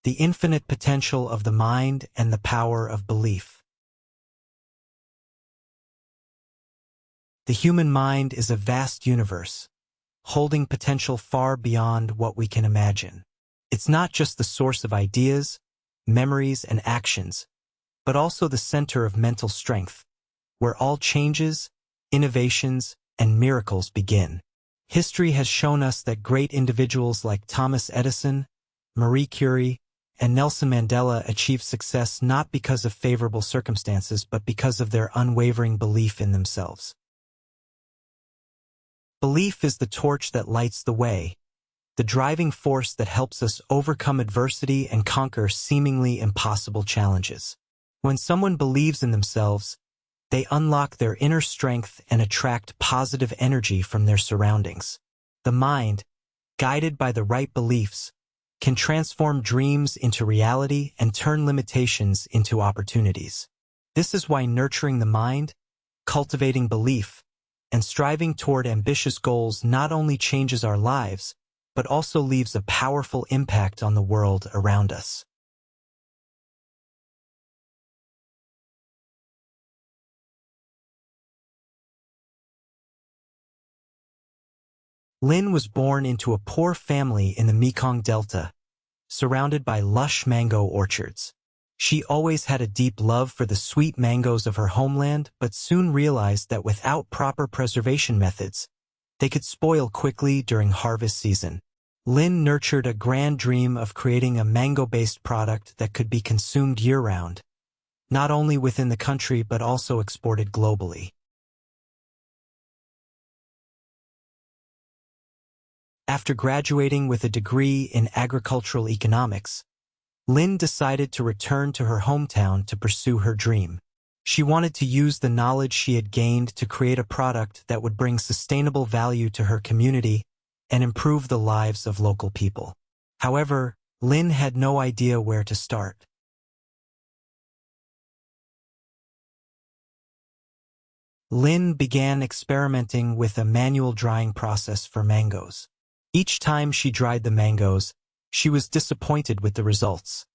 the infinite potential of the mind and the power of belief. The human mind is a vast universe, holding potential far beyond what we can imagine. It's not just the source of ideas, memories, and actions, but also the center of mental strength, where all changes, innovations, and miracles begin. History has shown us that great individuals like Thomas Edison, Marie Curie, and Nelson Mandela achieved success not because of favorable circumstances but because of their unwavering belief in themselves. Belief is the torch that lights the way, the driving force that helps us overcome adversity and conquer seemingly impossible challenges. When someone believes in themselves, they unlock their inner strength and attract positive energy from their surroundings. The mind, guided by the right beliefs, can transform dreams into reality and turn limitations into opportunities. This is why nurturing the mind, cultivating belief, and striving toward ambitious goals not only changes our lives, but also leaves a powerful impact on the world around us. Lin was born into a poor family in the Mekong Delta, surrounded by lush mango orchards. She always had a deep love for the sweet mangoes of her homeland, but soon realized that without proper preservation methods, they could spoil quickly during harvest season. Lin nurtured a grand dream of creating a mango-based product that could be consumed year-round, not only within the country but also exported globally. After graduating with a degree in agricultural economics, Lin decided to return to her hometown to pursue her dream. She wanted to use the knowledge she had gained to create a product that would bring sustainable value to her community and improve the lives of local people. However, Lin had no idea where to start. Lin began experimenting with a manual drying process for mangoes. Each time she dried the mangoes, she was disappointed with the results.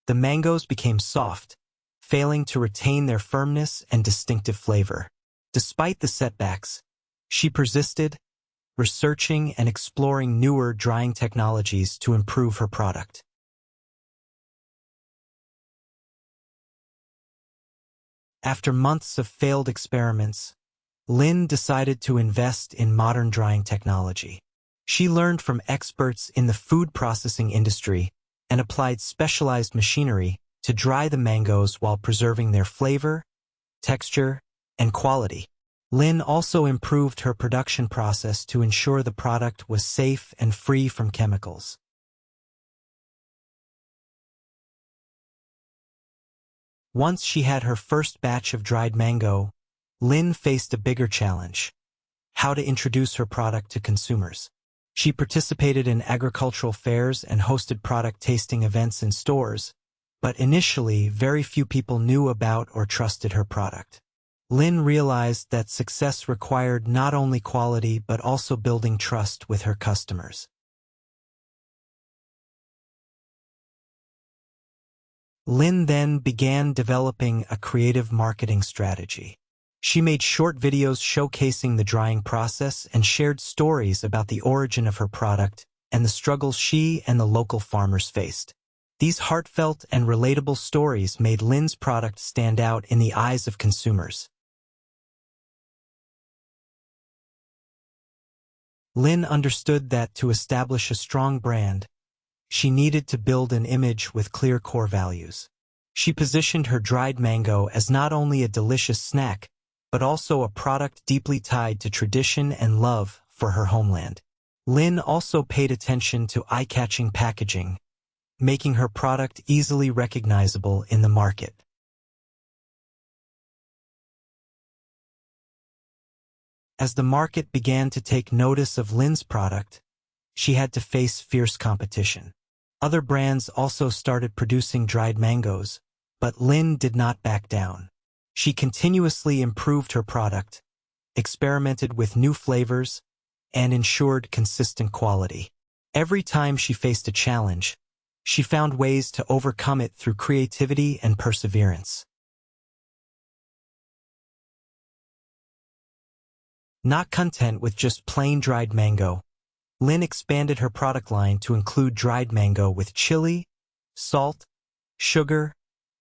The mangoes became soft, failing to retain their firmness and distinctive flavor. Despite the setbacks, she persisted, researching and exploring newer drying technologies to improve her product. After months of failed experiments, Lin decided to invest in modern drying technology. She learned from experts in the food processing industry and applied specialized machinery to dry the mangoes while preserving their flavor, texture, and quality. Lin also improved her production process to ensure the product was safe and free from chemicals. Once she had her first batch of dried mango, Lin faced a bigger challenge: how to introduce her product to consumers. She participated in agricultural fairs and hosted product tasting events in stores, but initially very few people knew about or trusted her product. Lin realized that success required not only quality but also building trust with her customers. Lin then began developing a creative marketing strategy. She made short videos showcasing the drying process and shared stories about the origin of her product and the struggles she and the local farmers faced. These heartfelt and relatable stories made Lin's product stand out in the eyes of consumers. Lin understood that to establish a strong brand, she needed to build an image with clear core values. She positioned her dried mango as not only a delicious snack, but also a product deeply tied to tradition and love for her homeland. Lin also paid attention to eye-catching packaging, making her product easily recognizable in the market. As the market began to take notice of Lin's product, she had to face fierce competition. Other brands also started producing dried mangoes, but Lin did not back down. She continuously improved her product, experimented with new flavors, and ensured consistent quality. Every time she faced a challenge, she found ways to overcome it through creativity and perseverance. Not content with just plain dried mango, Lynn expanded her product line to include dried mango with chili, salt, sugar,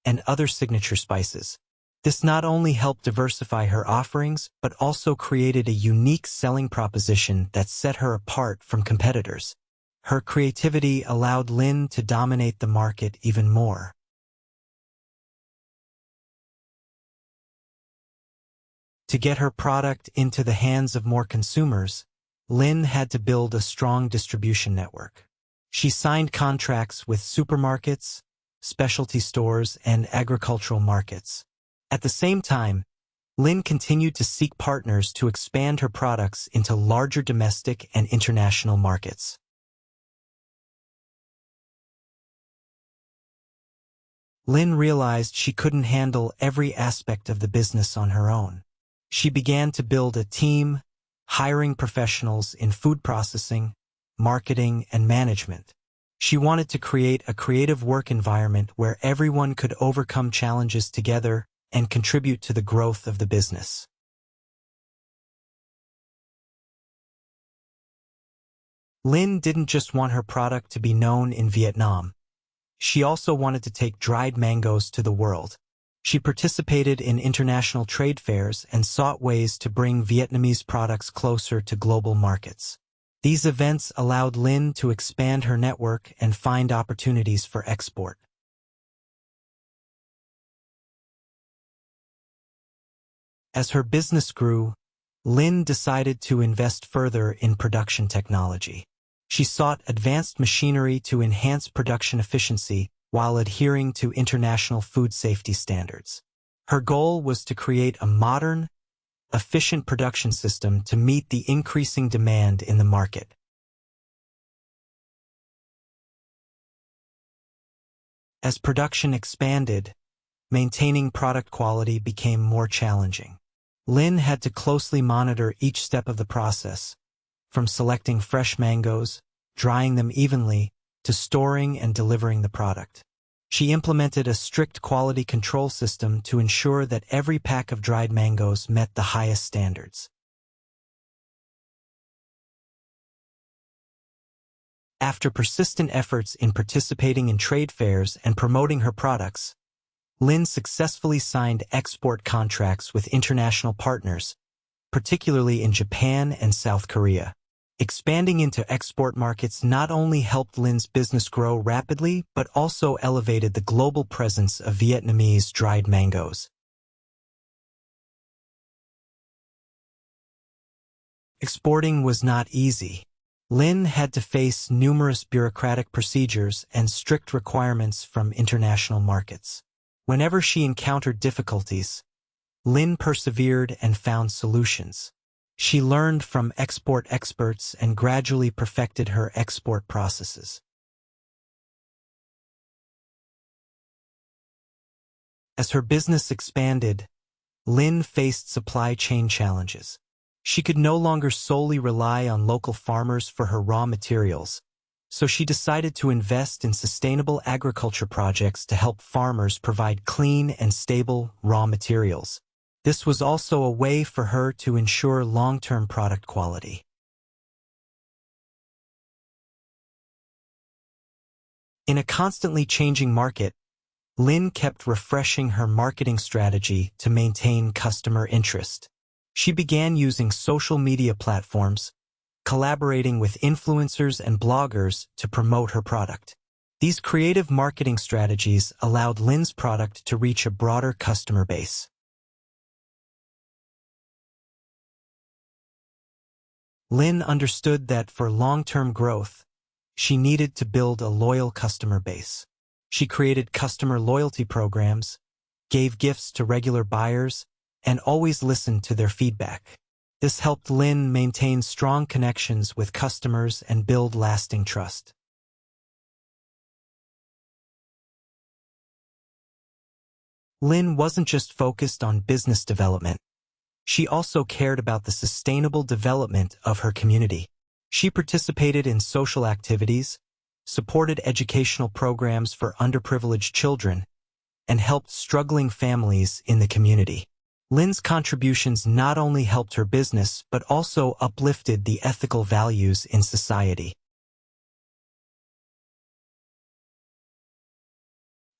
and other signature spices. This not only helped diversify her offerings, but also created a unique selling proposition that set her apart from competitors. Her creativity allowed Lynn to dominate the market even more. To get her product into the hands of more consumers, Lynn had to build a strong distribution network. She signed contracts with supermarkets, specialty stores, and agricultural markets. At the same time, Lynn continued to seek partners to expand her products into larger domestic and international markets. Lynn realized she couldn't handle every aspect of the business on her own. She began to build a team, hiring professionals in food processing, marketing, and management. She wanted to create a creative work environment where everyone could overcome challenges together and contribute to the growth of the business. Lynn didn't just want her product to be known in Vietnam. She also wanted to take dried mangoes to the world. She participated in international trade fairs and sought ways to bring Vietnamese products closer to global markets. These events allowed Lynn to expand her network and find opportunities for export. As her business grew, Lynn decided to invest further in production technology. She sought advanced machinery to enhance production efficiency while adhering to international food safety standards. Her goal was to create a modern, efficient production system to meet the increasing demand in the market. As production expanded, maintaining product quality became more challenging. Lynn had to closely monitor each step of the process, from selecting fresh mangoes, drying them evenly, to storing and delivering the product. She implemented a strict quality control system to ensure that every pack of dried mangoes met the highest standards. After persistent efforts in participating in trade fairs and promoting her products, Lynn successfully signed export contracts with international partners, particularly in Japan and South Korea. Expanding into export markets not only helped Lynn's business grow rapidly, but also elevated the global presence of Vietnamese dried mangoes. Exporting was not easy. Lynn had to face numerous bureaucratic procedures and strict requirements from international markets. Whenever she encountered difficulties, Lynn persevered and found solutions. She learned from export experts and gradually perfected her export processes. As her business expanded, Lynn faced supply chain challenges. She could no longer solely rely on local farmers for her raw materials, so she decided to invest in sustainable agriculture projects to help farmers provide clean and stable raw materials. This was also a way for her to ensure long-term product quality. In a constantly changing market, Lynn kept refreshing her marketing strategy to maintain customer interest. She began using social media platforms, collaborating with influencers and bloggers to promote her product. These creative marketing strategies allowed Lynn's product to reach a broader customer base. Lynn understood that for long-term growth, she needed to build a loyal customer base. She created customer loyalty programs, gave gifts to regular buyers, and always listened to their feedback. This helped Lynn maintain strong connections with customers and build lasting trust. Lynn wasn't just focused on business development. She also cared about the sustainable development of her community. She participated in social activities, supported educational programs for underprivileged children, and helped struggling families in the community. Lin's contributions not only helped her business but also uplifted the ethical values in society.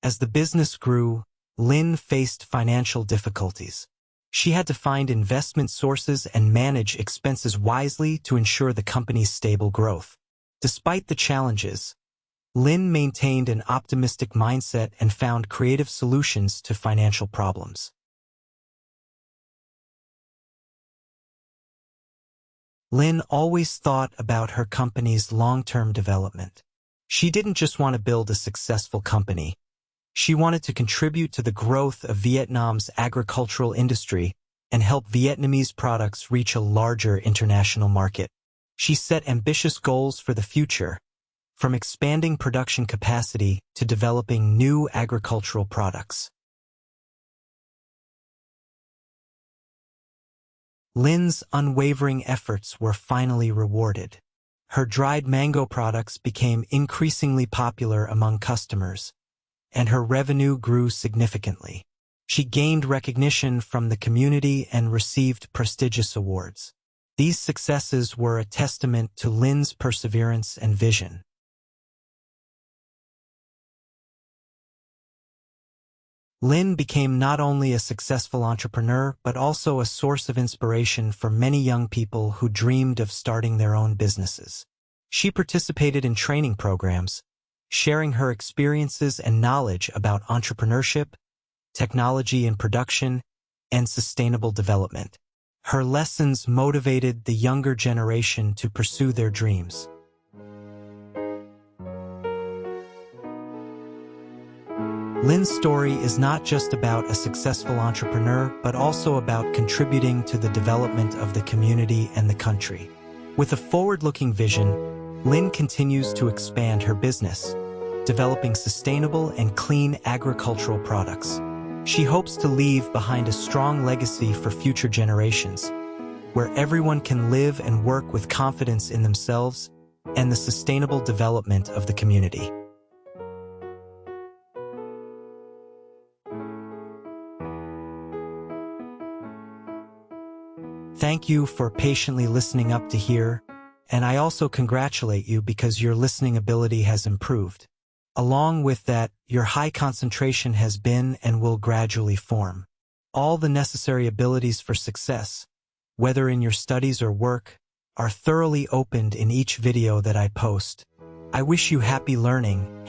As the business grew, Lin faced financial difficulties. She had to find investment sources and manage expenses wisely to ensure the company's stable growth. Despite the challenges, Lin maintained an optimistic mindset and found creative solutions to financial problems. Lin always thought about her company's long-term development. She didn't just want to build a successful company. She wanted to contribute to the growth of Vietnam's agricultural industry and help Vietnamese products reach a larger international market. She set ambitious goals for the future, from expanding production capacity to developing new agricultural products. Lin's unwavering efforts were finally rewarded. Her dried mango products became increasingly popular among customers, and her revenue grew significantly. She gained recognition from the community and received prestigious awards. These successes were a testament to Lin's perseverance and vision. Lin became not only a successful entrepreneur but also a source of inspiration for many young people who dreamed of starting their own businesses. She participated in training programs, sharing her experiences and knowledge about entrepreneurship, technology and production, and sustainable development. Her lessons motivated the younger generation to pursue their dreams. Lin's story is not just about a successful entrepreneur, but also about contributing to the development of the community and the country. With a forward-looking vision, Lin continues to expand her business, developing sustainable and clean agricultural products. She hopes to leave behind a strong legacy for future generations, where everyone can live and work with confidence in themselves and the sustainable development of the community. Thank you for patiently listening up to here, and I also congratulate you because your listening ability has improved. Along with that, your high concentration has been and will gradually form. All the necessary abilities for success, whether in your studies or work, are thoroughly opened in each video that I post. I wish you happy learning,